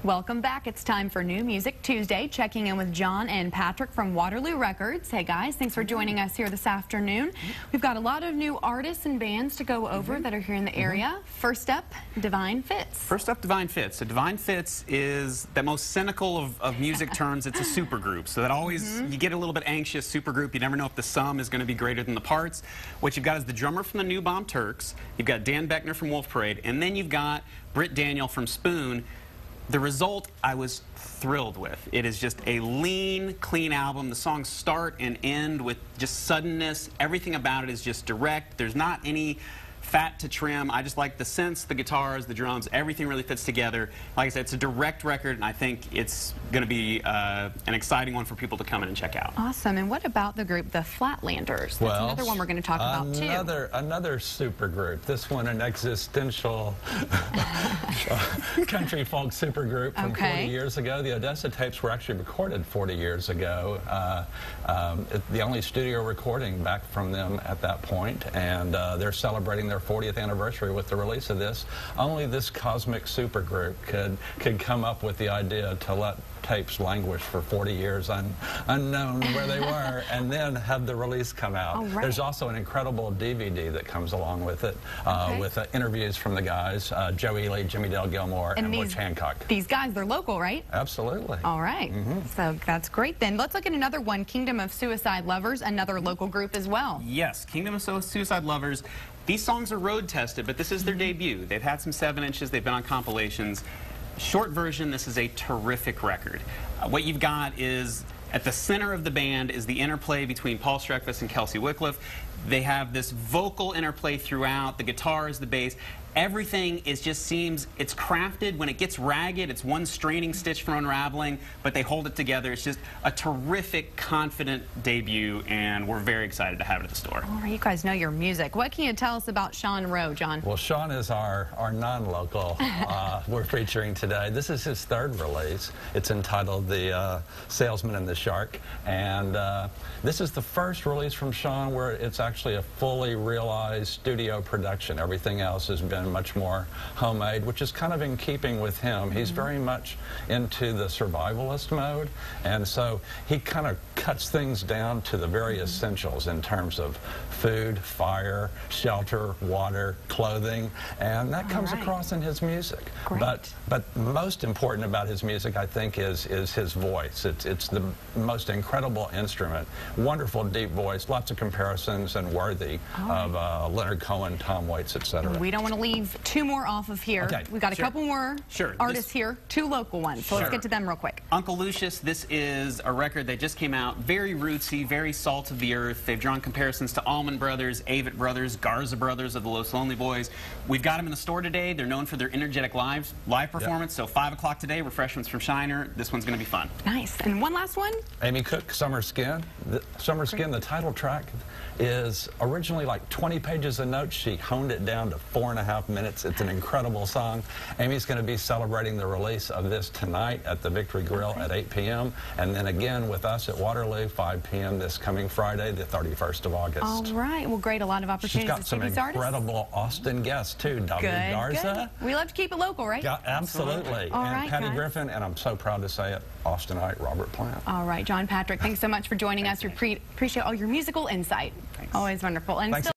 Welcome back. It's time for New Music Tuesday. Checking in with John and Patrick from Waterloo Records. Hey guys, thanks for joining us here this afternoon. We've got a lot of new artists and bands to go over that are here in the area. First up, Divine Fits. First up, Divine Fits. So Divine Fits is the most cynical of music terms. It's a supergroup. So that always, you get a little bit anxious, supergroup. You never know if the sum is going to be greater than the parts. What you've got is the drummer from the New Bomb Turks. You've got Dan Beckner from Wolf Parade. And then you've got Britt Daniel from Spoon. The result I was thrilled with. It is just a lean, clean album. The songs start and end with just suddenness. Everything about it is just direct. There's not any fat to trim. I just like the synths, the guitars, the drums. Everything really fits together. Like I said, it's a direct record, and I think it's going to be an exciting one for people to come in and check out. Awesome. And what about the group, the Flatlanders? That's another one we're going to talk about, too. Another super group. This one, an existential country folk super group from 40 years ago. The Odessa tapes were actually recorded 40 years ago. The only studio recording back from them at that point, and they're celebrating their 40th anniversary with the release of this. Only this cosmic supergroup could come up with the idea to let tapes languish for 40 years unknown where they were, and then have the release come out. There's also an incredible DVD that comes along with it, with interviews from the guys, Joe Ely, Jimmy Dale Gilmore, and Butch Hancock. These guys, they're local, right? Absolutely. All right. So that's great then. Let's look at another one, Kingdom of Suicide Lovers, another local group as well. Yes, Kingdom of Suicide Lovers. These songs are road tested, but this is their debut. They've had some 7-inches, they've been on compilations. Short version, this is a terrific record. What you've got is, at the center of the band is the interplay between Paul Streckfus and Kelsey Wycliffe. They have this vocal interplay throughout, the guitars, the bass. Everything just seems, it's crafted. When it gets ragged, it's one straining stitch from unraveling, but they hold it together. It's just a terrific, confident debut, and we're very excited to have it at the store. All right, you guys know your music. What can you tell us about Sean Rowe, John? Well, Sean is our non-local we're featuring today. This is his third release. It's entitled The Salesman and the Shark, and this is the first release from Sean where it's actually a fully realized studio production. Everything else has been much more homemade, which is kind of in keeping with him. He's very much into the survivalist mode, and so he kind of cuts things down to the very essentials in terms of food, fire, shelter, water, clothing, and that comes across in his music. But most important about his music, I think, is his voice. It's the most incredible instrument. Wonderful deep voice, lots of comparisons, and worthy of Leonard Cohen, Tom Waits, etc. We don't want to leave two more off of here. We've got a couple more artists here, two local ones. So let's get to them real quick. Uncle Lucius, this is a record that just came out, very rootsy, very salt of the earth. They've drawn comparisons to Allman Brothers, Avett Brothers, Garza Brothers of the Los Lonely Boys. We've got them in the store today. They're known for their energetic live performance. So 5 o'clock today, refreshments from Shiner. This one's going to be fun. Nice. And one last one? Amy Cook, Summer Skin. Summer Skin, the title track, is originally like 20 pages of notes. She honed it down to 4.5 minutes. It's an incredible song. Amy's going to be celebrating the release of this tonight at the Victory Grill at 8 p.m. and then again with us at Waterloo, 5 p.m. this coming Friday, the 31st of August. All right. Well, great. A lot of opportunities. She's got some incredible Austin guests, too. Dominic Garza. We love to keep it local, right? Yeah, absolutely. And Patty Griffin, and I'm so proud to say it, Austinite Robert Plant. All right, John, Patrick, thanks so much for joining us. We appreciate all your musical insight. Always wonderful. And